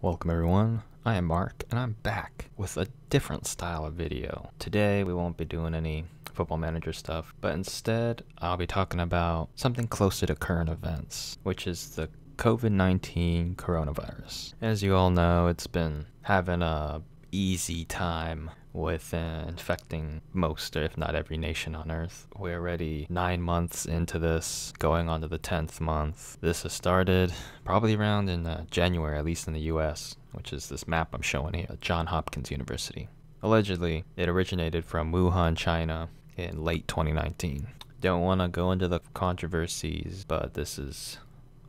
Welcome everyone, I am Mark and I'm back with a different style of video. Today we won't be doing any football manager stuff, but instead I'll be talking about something closer to current events, which is the COVID-19 coronavirus. As you all know, it's been having a easy time with infecting most, or if not every nation on Earth. We're already 9 months into this, going on to the 10th month. This has started probably around in January, at least in the U.S., which is this map I'm showing here, at Johns Hopkins University. Allegedly, it originated from Wuhan, China in late 2019. Don't want to go into the controversies, but this is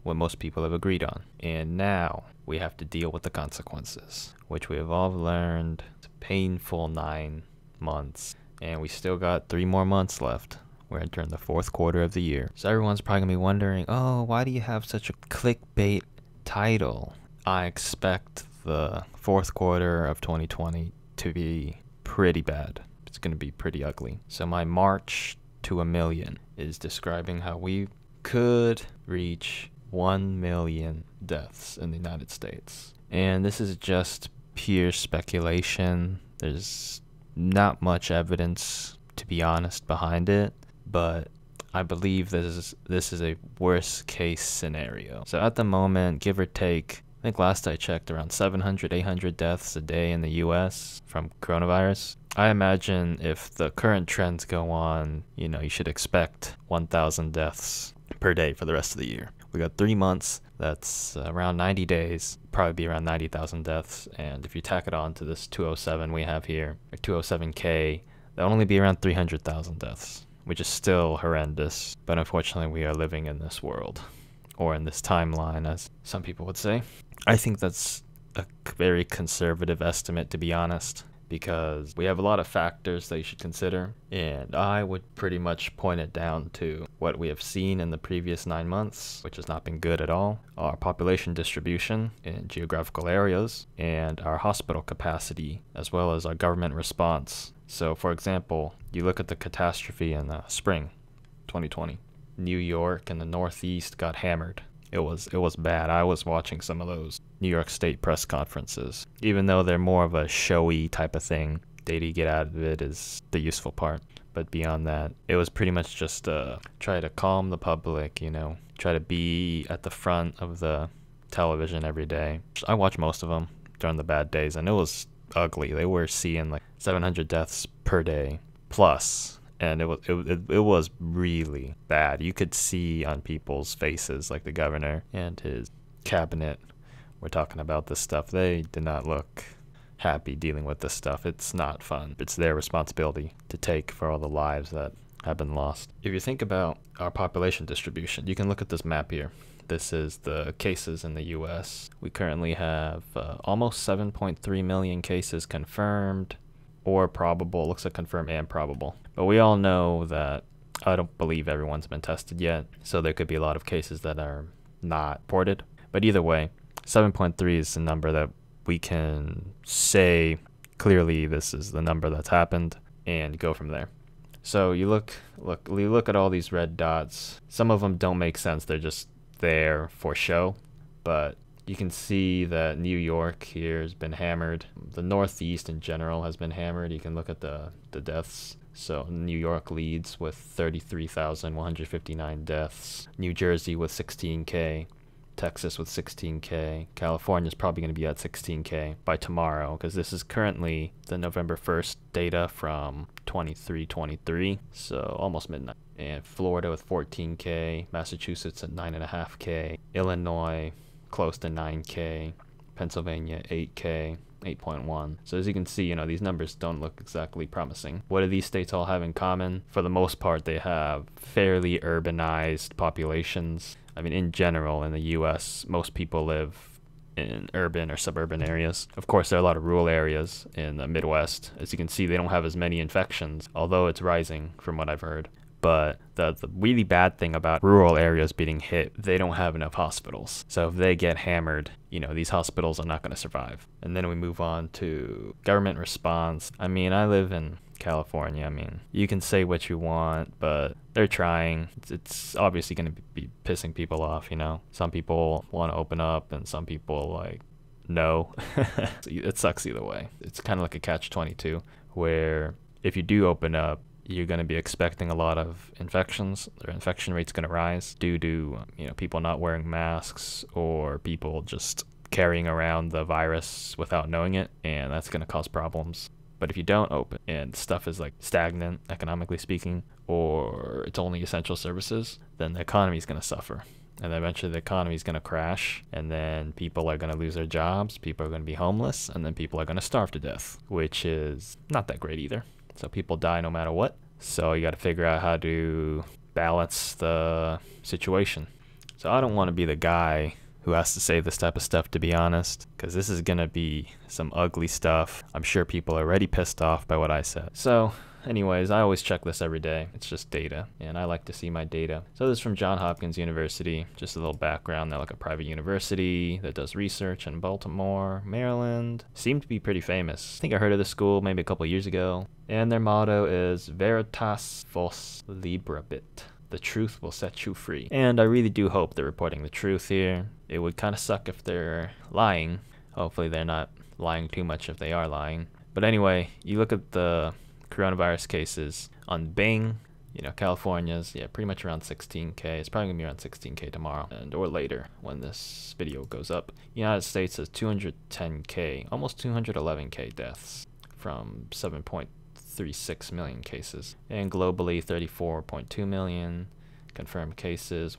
what most people have agreed on. And now we have to deal with the consequences, which we have all learned. It's a painful 9 months, and we still got 3 more months left. We're entering the 4th quarter of the year. So everyone's probably gonna be wondering, oh, why do you have such a clickbait title? I expect the 4th quarter of 2020 to be pretty bad. It's gonna be pretty ugly. So my march to 1 million is describing how we could reach 1 million deaths in the United States. And this is just pure speculation. There's not much evidence, to be honest, behind it, but I believe this is a worst case scenario. So at the moment, give or take, I think last I checked, around 700, 800 deaths a day in the US from coronavirus. I imagine if the current trends go on, you should expect 1,000 deaths per day for the rest of the year. We got 3 months, that's around 90 days, probably be around 90,000 deaths. And if you tack it on to this 207 we have here, or 207K, that'll only be around 300,000 deaths, which is still horrendous. But unfortunately, we are living in this world, or in this timeline, as some people would say. I think that's a very conservative estimate, to be honest, because we have a lot of factors that you should consider, and I would pretty much point it down to what we have seen in the previous 9 months, which has not been good at all, our population distribution in geographical areas, and our hospital capacity, as well as our government response. So for example, you look at the catastrophe in spring 2020. New York and the Northeast got hammered. It was bad. I was watching some of those New York State press conferences. Even though they're more of a showy type of thing, data you get out of it is the useful part. But beyond that, it was pretty much just try to calm the public, try to be at the front of the television every day. I watched most of them during the bad days, and it was ugly. They were seeing like 700 deaths per day plus. And it was really bad. You could see on people's faces, like the governor and his cabinet were talking about this stuff. They did not look happy dealing with this stuff. It's not fun. It's their responsibility to take for all the lives that have been lost. If you think about our population distribution, you can look at this map here. This is the cases in the U.S. We currently have almost 7.3 million cases confirmed or probable. Looks like confirmed and probable. But we all know that I don't believe everyone's been tested yet, so there could be a lot of cases that are not reported. But either way, 7.3 is the number that we can say clearly this is the number that's happened, and go from there. So you look at all these red dots. Some of them don't make sense. They're just there for show, but you can see that New York here has been hammered. The Northeast in general has been hammered. You can look at the deaths. So New York leads with 33,159 deaths. New Jersey with 16K. Texas with 16K. California is probably going to be at 16K by tomorrow, because this is currently the November 1st data from 23/23, so almost midnight. And Florida with 14K. Massachusetts at 9.5K. Illinois close to 9K, Pennsylvania 8K, 8.1. So as you can see, these numbers don't look exactly promising. What do these states all have in common? For the most part, they have fairly urbanized populations. I mean, in general, in the US, most people live in urban or suburban areas. Of course, there are a lot of rural areas in the Midwest. As you can see, they don't have as many infections, although it's rising from what I've heard. But the really bad thing about rural areas being hit, they don't have enough hospitals. So if they get hammered, these hospitals are not going to survive. And then we move on to government response. I mean, I live in California. I mean, you can say what you want, but they're trying. It's obviously going to be pissing people off, Some people want to open up, and some people no. It sucks either way. It's kind of like a catch-22 where if you do open up, you're going to be expecting a lot of infections. Their infection rate's going to rise due to people not wearing masks or people just carrying around the virus without knowing it, and that's going to cause problems. But if you don't open and stuff is like stagnant, economically speaking, or it's only essential services, then the economy is going to suffer. And then eventually the economy is going to crash, and then people are going to lose their jobs, people are going to be homeless, and then people are going to starve to death, which is not that great either. So people die no matter what. So you got to figure out how to balance the situation. So I don't want to be the guy who has to say this type of stuff, to be honest, because this is going to be some ugly stuff. I'm sure people are already pissed off by what I said. So anyways, I always check this every day. It's just data, and I like to see my data. So this is from Johns Hopkins University. Just a little background. They're like a private university that does research in Baltimore, Maryland. Seem to be pretty famous. I think I heard of the school maybe a couple years ago. And their motto is Veritas Vos Librabit. The truth will set you free. And I really do hope they're reporting the truth here. It would kind of suck if they're lying. Hopefully they're not lying too much if they are lying. But anyway, you look at the coronavirus cases on Bing, California's, pretty much around 16K. It's probably going to be around 16K tomorrow or later when this video goes up. United States has 210K, almost 211K deaths from 7.36 million cases. And globally, 34.2 million confirmed cases,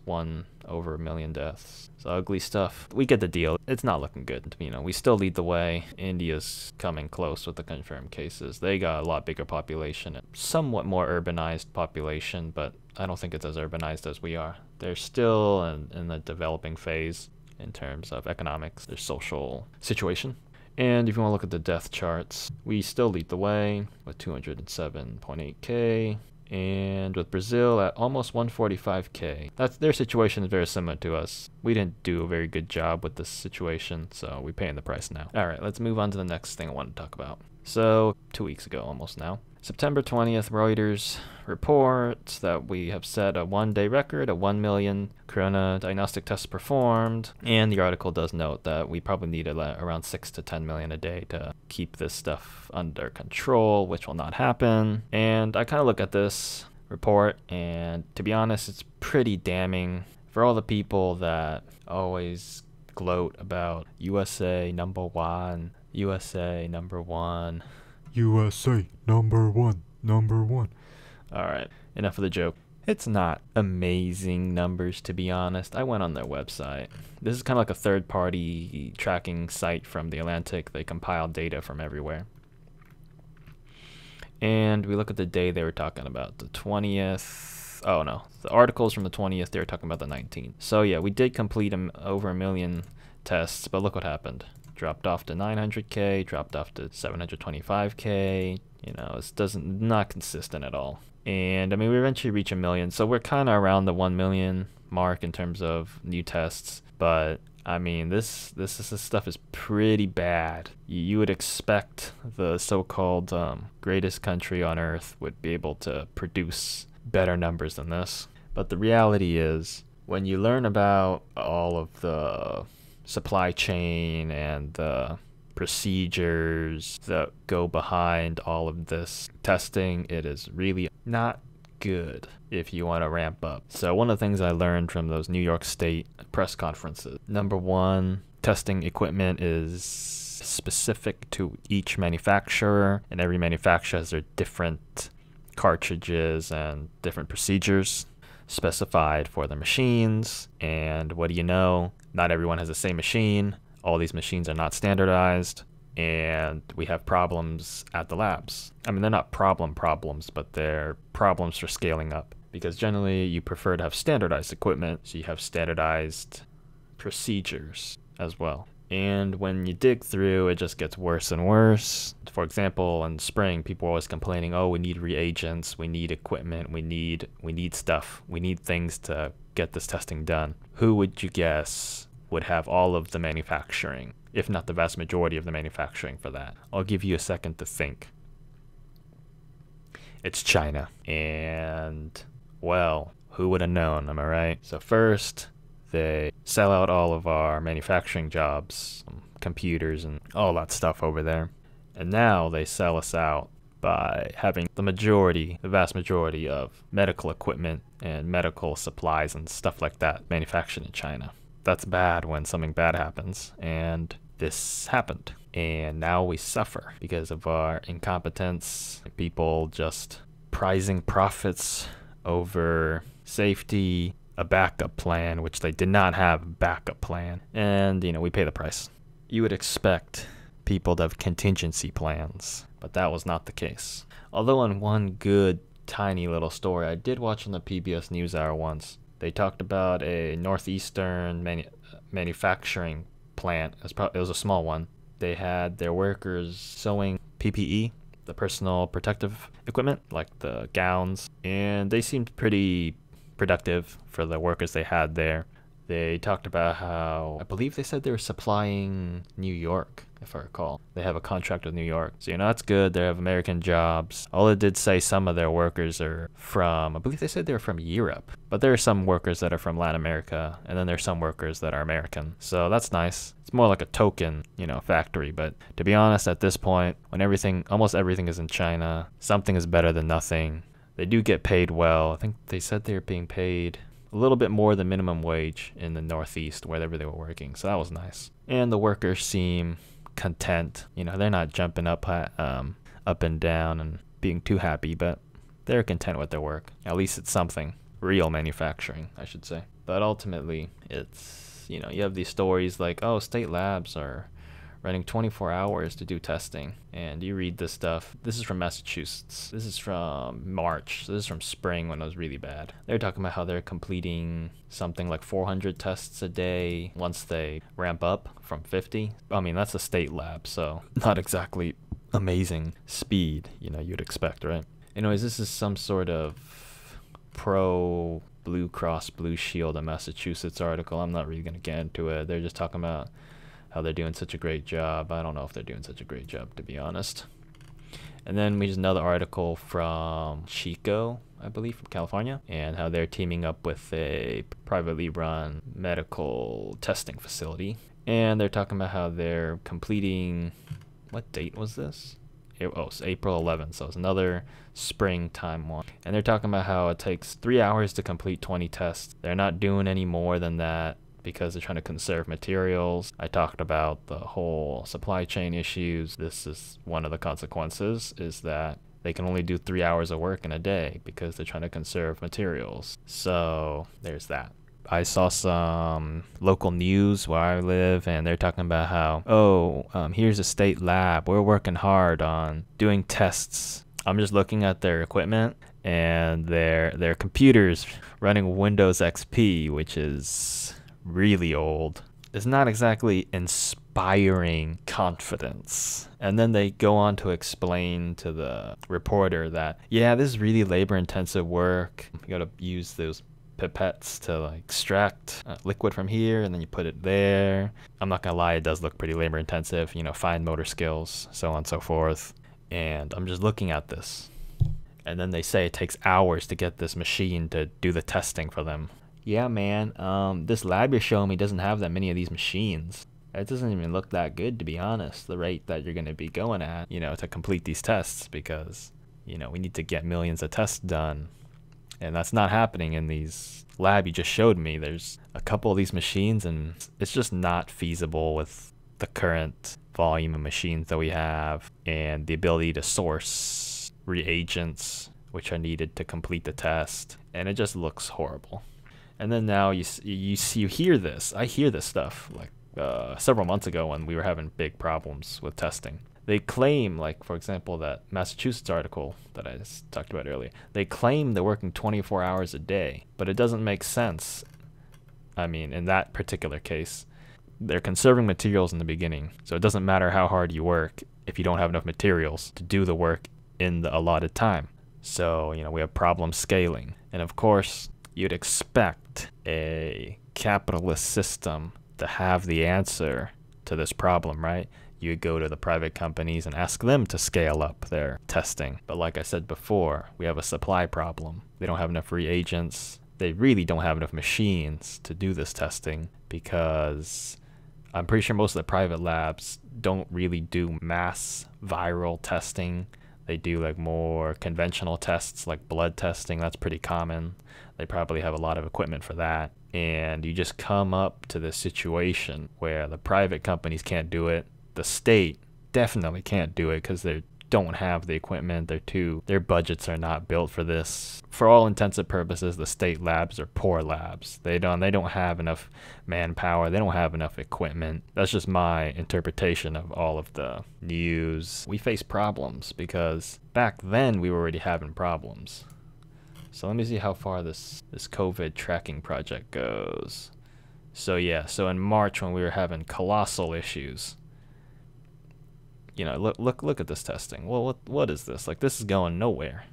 over a million deaths. It's ugly stuff. We get the deal. It's not looking good. We still lead the way. India's coming close with the confirmed cases. They got a lot bigger population, somewhat more urbanized population, but I don't think it's as urbanized as we are. They're still in the developing phase in terms of economics, their social situation. And if you want to look at the death charts, we still lead the way with 207.8K. And with Brazil at almost 145K. Their situation is very similar to us. We didn't do a very good job with this situation, so we're paying the price now. Alright, let's move on to the next thing I want to talk about. So, 2 weeks ago, almost now, September 20th, Reuters reports that we have set a one-day record of 1 million corona diagnostic tests performed. And the article does note that we probably need around 6 to 10 million a day to keep this stuff under control, which will not happen. And I kind of look at this report, and to be honest, it's pretty damning for all the people that always gloat about U.S.A. number one, U.S.A. number one. U.S.A. number one. Alright, enough of the joke. It's not amazing numbers, to be honest. I went on their website. This is kind of like a third-party tracking site from The Atlantic. They compile data from everywhere. And we look at the day they were talking about, the 20th. Oh, no. The articles from the 20th, they were talking about the 19th. So, yeah, we did complete over a million tests, but look what happened. Dropped off to 900K, dropped off to 725K. It's not consistent at all. And we eventually reach a million, so we're kind of around the 1 million mark in terms of new tests. But this stuff is pretty bad. You would expect the so-called greatest country on earth would be able to produce better numbers than this. But the reality is, when you learn about all of the supply chain and the procedures that go behind all of this testing, it is really not good if you want to ramp up. So one of the things I learned from those New York State press conferences, number one, testing equipment is specific to each manufacturer, and every manufacturer has their different cartridges and different procedures specified for the machines. And what do you know? Not everyone has the same machine. All these machines are not standardized, and we have problems at the labs. They're not problems, but they're problems for scaling up, because generally you prefer to have standardized equipment, so you have standardized procedures as well. And when you dig through, it just gets worse and worse. For example, in spring, people are always complaining, oh, we need reagents, we need equipment, we need stuff, we need things to get this testing done. Who would you guess would have all of the manufacturing, if not the vast majority of the manufacturing for that? I'll give you a second to think. It's China. And, well, who would have known, am I right? So first, they sell out all of our manufacturing jobs computers and all that stuff over there. And now they sell us out by having the vast majority of medical equipment and medical supplies and stuff like that manufactured in China. That's bad when something bad happens, and this happened. And now we suffer because of our incompetence, people just prizing profits over safety, a backup plan, which they did not have a backup plan. And, we pay the price. You would expect people to have contingency plans, but that was not the case. Although on one good, tiny little story I did watch on the PBS NewsHour once, they talked about a northeastern manufacturing plant. It was a small one. They had their workers sewing PPE, the personal protective equipment, like the gowns, and they seemed pretty productive for the workers they had there. They talked about how, I believe they said they were supplying New York, if I recall. They have a contract with New York. So, that's good. They have American jobs. Although it did say some of their workers are from, I believe they said they were from Europe. But there are some workers that are from Latin America, and then there's some workers that are American. So that's nice. It's more like a token, factory. But to be honest, at this point, when almost everything is in China, something is better than nothing. They do get paid well. I think they said they were being paid a little bit more than minimum wage in the Northeast, wherever they were working. So that was nice. And the workers seem content. They're not jumping up and down and being too happy, but they're content with their work. At least it's something. Real manufacturing, I should say. But ultimately, it's, you have these stories like, oh, state labs are running 24 hours to do testing. And you read this stuff. This is from Massachusetts. This is from March. This is from spring when it was really bad. They're talking about how they're completing something like 400 tests a day once they ramp up from 50. I mean, that's a state lab, so not exactly amazing speed, you'd expect, right? Anyways, this is some sort of pro Blue Cross Blue Shield of Massachusetts article. I'm not really going to get into it. They're just talking about how they're doing such a great job. I don't know if they're doing such a great job, to be honest. And then we just another article from Chico, I believe, from California, and how they're teaming up with a privately run medical testing facility. And they're talking about how they're completing, what date was this? It's April 11th, so it's another springtime one. And they're talking about how it takes 3 hours to complete 20 tests. They're not doing any more than that because they're trying to conserve materials. I talked about the whole supply chain issues. This is one of the consequences, is that they can only do 3 hours of work in a day because they're trying to conserve materials. So there's that. I saw some local news where I live, and they're talking about how, here's a state lab. We're working hard on doing tests. I'm just looking at their equipment and their computers running Windows XP, which is really old. It's not exactly inspiring confidence. And then they go on to explain to the reporter that, yeah, this is really labor-intensive work. You gotta use those pipettes to extract liquid from here, and then you put it there. I'm not gonna lie, it does look pretty labor-intensive. Fine motor skills, so on and so forth. And I'm just looking at this. And then they say it takes hours to get this machine to do the testing for them. Yeah, man, this lab you're showing me doesn't have that many of these machines. It doesn't even look that good, to be honest, the rate that you're going to be going at, to complete these tests, because, we need to get millions of tests done. And that's not happening in these lab you just showed me. There's a couple of these machines, and it's just not feasible with the current volume of machines that we have and the ability to source reagents which are needed to complete the test. And it just looks horrible. And then now you hear this. I hear this stuff several months ago when we were having big problems with testing. They claim, for example, that Massachusetts article that I just talked about earlier, they claim they're working 24 hours a day, but it doesn't make sense. I mean, in that particular case, they're conserving materials in the beginning, so it doesn't matter how hard you work if you don't have enough materials to do the work in the allotted time. So, we have problems scaling. And of course, you'd expect a capitalist system to have the answer to this problem, right? You go to the private companies and ask them to scale up their testing. But like I said before, we have a supply problem. They don't have enough reagents. They really don't have enough machines to do this testing because I'm pretty sure most of the private labs don't really do mass viral testing. They do like more conventional tests like blood testing. That's pretty common. They probably have a lot of equipment for that. And you just come up to this situation where the private companies can't do it. The state definitely can't do it because they don't have the equipment. Their budgets are not built for this. For all intents and purposes, the state labs are poor labs. They don't have enough manpower. They don't have enough equipment. That's just my interpretation of all of the news. We face problems because back then we were already having problems. So let me see how far this COVID tracking project goes. So yeah, so in March when we were having colossal issues, you know, look at this testing. Well, what is this? Like, this is going nowhere.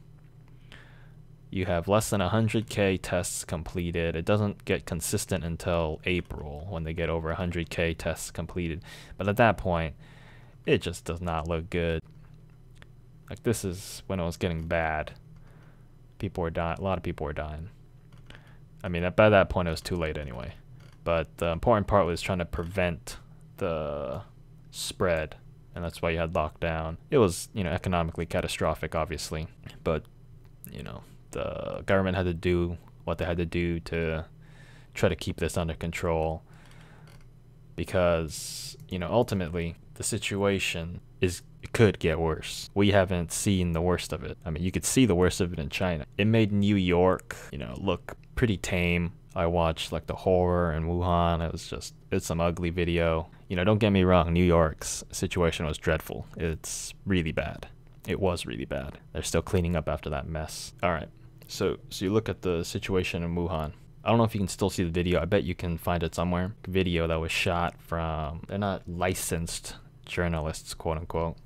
You have less than 100K tests completed. It doesn't get consistent until April when they get over 100K tests completed. But at that point, it just does not look good. Like, this is when it was getting bad. People were dying. A lot of people were dying. I mean, by that point, it was too late anyway. But the important part was trying to prevent the spread. And that's why you had lockdown. It was, you know, economically catastrophic, obviously. But, you know, the government had to do what they had to do to try to keep this under control. Because, you know, ultimately, the situation could get worse. We haven't seen the worst of it. I mean, you could see the worst of it in China. It made New York, you know, look pretty tame. I watched like the horror in Wuhan. It's some ugly video. You know, don't get me wrong, New York's situation was dreadful. It's really bad. It was really bad. They're still cleaning up after that mess. All right. So you look at the situation in Wuhan. I don't know if you can still see the video. I bet you can find it somewhere. Video that was shot from, they're not licensed journalists, quote unquote,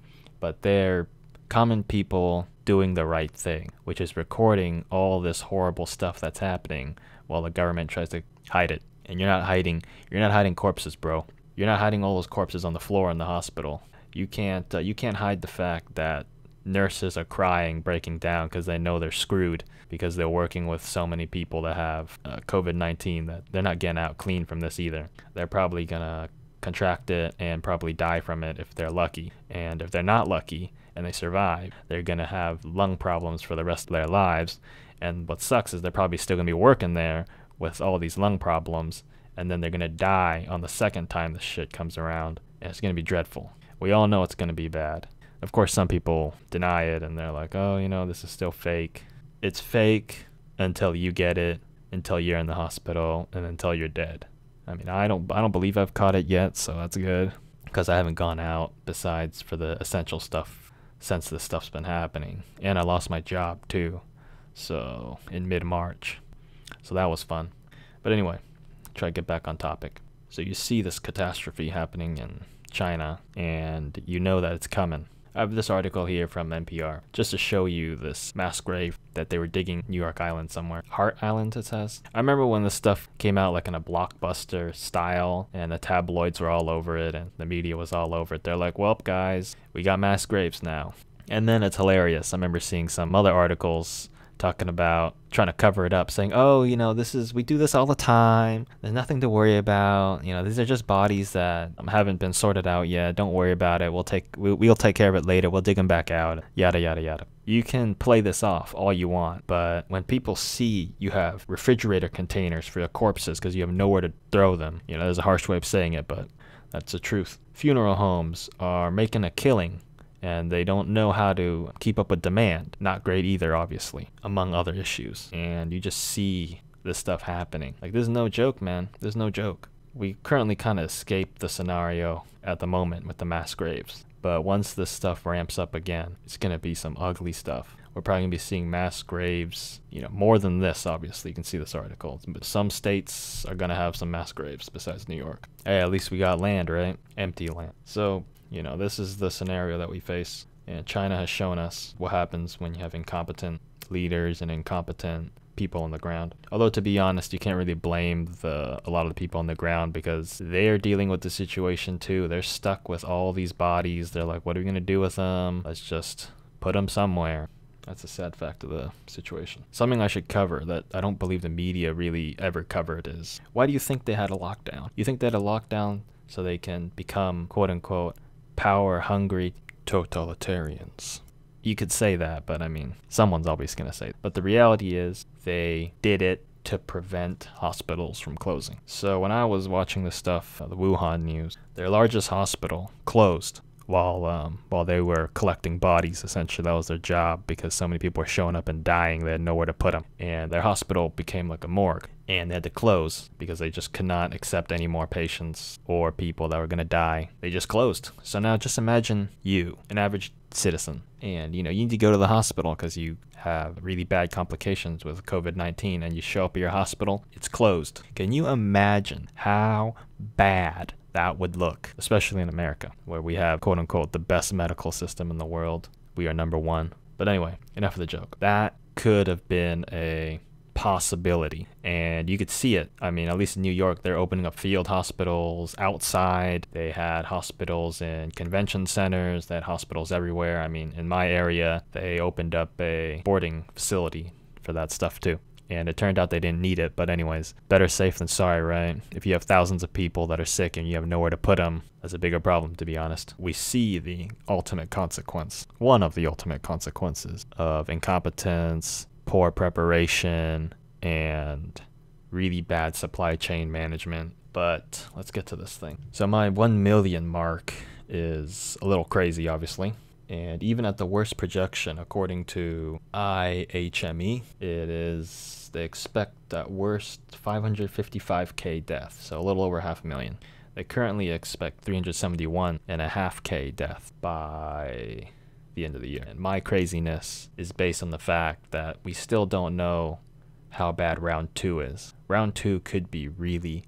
but they're common people doing the right thing, which is recording all this horrible stuff that's happening while the government tries to hide it. And you're not hiding corpses, bro. You're not hiding all those corpses on the floor in the hospital. You can't hide the fact that nurses are crying, breaking down because they know they're screwed because they're working with so many people that have COVID-19 that they're not getting out clean from this either. They're probably gonna contract it and probably die from it if they're lucky. And if they're not lucky and they survive, they're gonna have lung problems for the rest of their lives. And what sucks is they're probably still gonna be working there with all these lung problems, and then they're gonna die on the second time the shit comes around, and it's gonna be dreadful. We all know it's gonna be bad. Of course, some people deny it and they're like, oh, you know, this is still fake. It's fake until you get it, until you're in the hospital, and until you're dead. I mean, I don't believe I've caught it yet, so that's good, because I haven't gone out besides for the essential stuff since this stuff's been happening. And I lost my job too, so in mid-March. So that was fun. But anyway, try to get back on topic. So you see this catastrophe happening in China, and you know that it's coming. I have this article here from NPR just to show you this mass grave that they were digging New York Island somewhere. Hart Island, it says. I remember when this stuff came out like in a blockbuster style and the tabloids were all over it and the media was all over it. They're like, well, guys, we got mass graves now. And then it's hilarious. I remember seeing some other articles talking about trying to cover it up, saying, oh, you know, we do this all the time. There's nothing to worry about. You know, these are just bodies that haven't been sorted out yet. Don't worry about it. We'll take care of it later. We'll dig them back out. Yada, yada, yada. You can play this off all you want, but when people see you have refrigerator containers for your corpses because you have nowhere to throw them, you know, there's a harsh way of saying it, but that's the truth. Funeral homes are making a killing, and they don't know how to keep up with demand. Not great either, obviously, among other issues. And you just see this stuff happening. Like, there's no joke, man. There's no joke. We currently kind of escaped the scenario at the moment with the mass graves. But once this stuff ramps up again, it's going to be some ugly stuff. We're probably going to be seeing mass graves, you know, more than this, obviously. You can see this article. But some states are going to have some mass graves besides New York. Hey, at least we got land, right? Empty land. So, you know, this is the scenario that we face. And China has shown us what happens when you have incompetent leaders and incompetent people on the ground. Although, to be honest, you can't really blame a lot of the people on the ground because they're dealing with the situation too. They're stuck with all these bodies. They're like, what are we going to do with them? Let's just put them somewhere. That's a sad fact of the situation. Something I should cover that I don't believe the media really ever covered is, why do you think they had a lockdown? You think they had a lockdown so they can become quote unquote power hungry totalitarians. You could say that, but I mean, someone's always going to say it. But the reality is they did it to prevent hospitals from closing. So when I was watching this stuff, the Wuhan news, their largest hospital closed while they were collecting bodies. Essentially, that was their job because so many people were showing up and dying. They had nowhere to put them, and their hospital became like a morgue, and they had to close because they just could not accept any more patients or people that were going to die. They just closed. So now just imagine you, an average citizen, and you need to go to the hospital because you have really bad complications with COVID-19, and you show up at your hospital, it's closed. Can you imagine how bad that would look, especially in America, where we have quote unquote the best medical system in the world? We are number one. But anyway, enough of the joke. That could have been a possibility, and you could see it. I mean, at least in New York, they're opening up field hospitals outside. They had hospitals in convention centers. They had hospitals everywhere. I mean, in my area, they opened up a boarding facility for that stuff too. And it turned out they didn't need it. But anyways, better safe than sorry, right? If you have thousands of people that are sick and you have nowhere to put them, that's a bigger problem, to be honest. We see the ultimate consequence, one of the ultimate consequences of incompetence, poor preparation, and really bad supply chain management. But let's get to this thing. So my 1 million mark is a little crazy, obviously. And even at the worst projection, according to IHME, they expect at worst 555K deaths, so a little over 500,000. They currently expect 371.5K death by the end of the year. And my craziness is based on the fact that we still don't know how bad round 2 is. Round 2 could be really,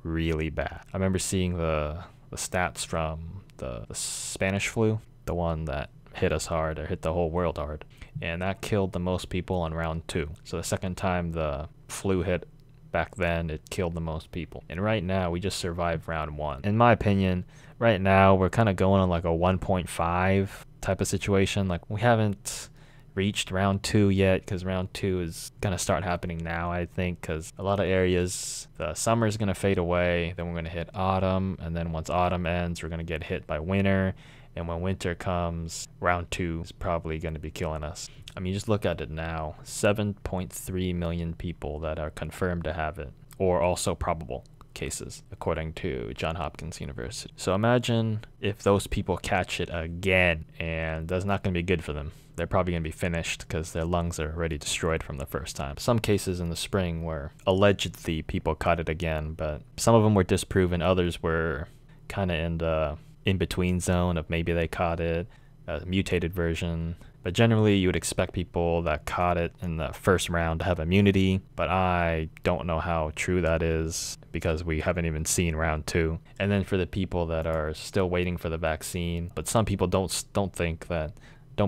really bad. I remember seeing the stats from the Spanish flu, the one that hit us hard, or hit the whole world hard, and that killed the most people on round 2. So the second time the flu hit back then, it killed the most people. And right now, we just survived round 1. In my opinion, right now, we're kind of going on like a 1.5 type of situation. Like, we haven't reached round 2 yet, because round 2 is going to start happening now, I think, because a lot of areas, the summer is going to fade away, then we're going to hit autumn, and then once autumn ends, we're going to get hit by winter. And when winter comes, round 2 is probably going to be killing us. I mean, just look at it now. 7.3 million people that are confirmed to have it, or also probable cases, according to Johns Hopkins University. So imagine if those people catch it again, and that's not going to be good for them. They're probably going to be finished because their lungs are already destroyed from the first time. Some cases in the spring where allegedly people caught it again, but some of them were disproven. Others were kind of in the in-between zone of maybe they caught it, a mutated version. But generally, you would expect people that caught it in the first round to have immunity, but I don't know how true that is because we haven't even seen round 2. And then for the people that are still waiting for the vaccine, but some people don't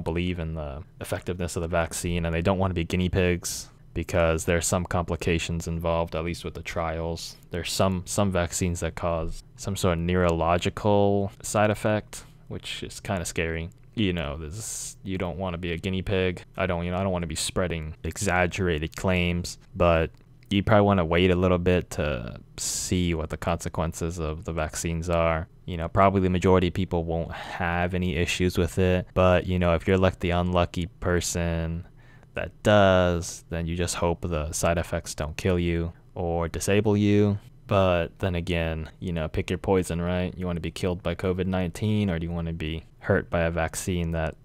believe in the effectiveness of the vaccine, and they don't want to be guinea pigs because there's some complications involved, at least with the trials. There's some vaccines that cause some sort of neurological side effect, which is kind of scary. You don't want to be a guinea pig. I don't want to be spreading exaggerated claims, but you probably want to wait a little bit to see what the consequences of the vaccines are. Probably the majority of people won't have any issues with it, but if you're like the unlucky person that does, then you just hope the side effects don't kill you or disable you. But then again, pick your poison, right? You want to be killed by COVID-19, or do you want to be hurt by a vaccine that,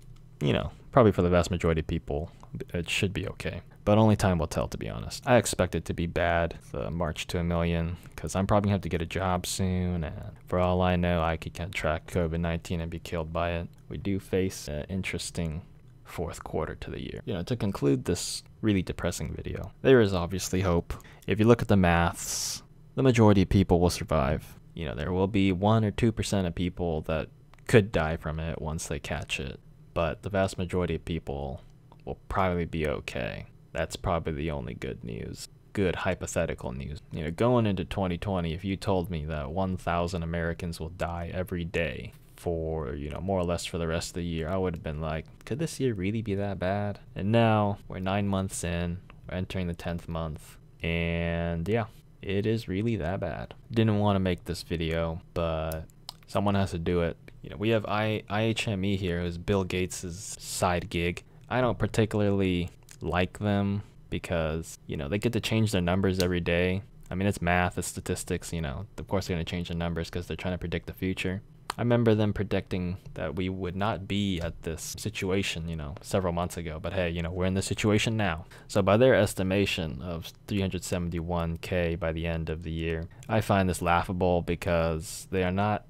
probably for the vast majority of people, it should be okay. But only time will tell, to be honest. I expect it to be bad, the March to 1 million, because I'm probably going to have to get a job soon, and for all I know, I could contract COVID-19 and be killed by it. We do face an interesting fourth quarter to the year. To conclude this really depressing video, there is obviously hope. If you look at the maths, the majority of people will survive. There will be 1 or 2% of people that could die from it once they catch it, but the vast majority of people will probably be okay. That's probably the only good news. Good hypothetical news. Going into 2020, if you told me that 1,000 Americans will die every day for, more or less for the rest of the year, I would have been like, could this year really be that bad? And now we're 9 months in, we're entering the 10th month, and yeah, It is really that bad. Didn't want to make this video, but someone has to do it. You know, we have IHME here, who's Bill Gates' side gig. I don't particularly like them because, you know, they get to change their numbers every day. I mean, it's math, it's statistics, you know. Of course they're going to change the numbers because they're trying to predict the future. I remember them predicting that we would not be at this situation, you know, several months ago. But hey, you know, we're in this situation now. So by their estimation of 371K by the end of the year, I find this laughable because they are not,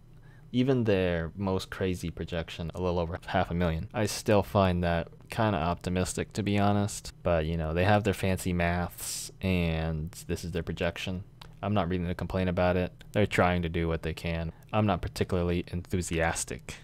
even their most crazy projection, a little over 500,000. I still find that kind of optimistic, to be honest. But, you know, they have their fancy maths and this is their projection. I'm not really going to complain about it. They're trying to do what they can. I'm not particularly enthusiastic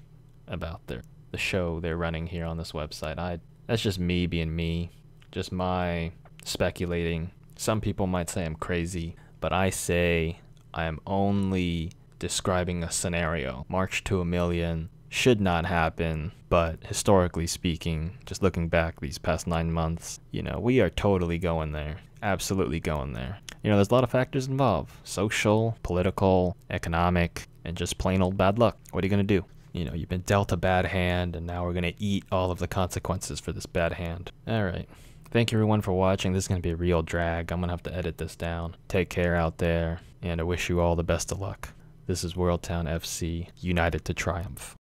about the show they're running here on this website. That's just me being me, just my speculating. Some people might say I'm crazy, but I say I am only describing a scenario. March to 1,000,000 should not happen, but historically speaking, just looking back these past 9 months, you know, we are totally going there. Absolutely going there. You know, there's a lot of factors involved. Social, political, economic, and just plain old bad luck. What are you going to do? You know, you've been dealt a bad hand, and now we're going to eat all of the consequences for this bad hand. Alright. Thank you everyone for watching. This is going to be a real drag. I'm going to have to edit this down. Take care out there, and I wish you all the best of luck. This is Worldtown FC, united to triumph.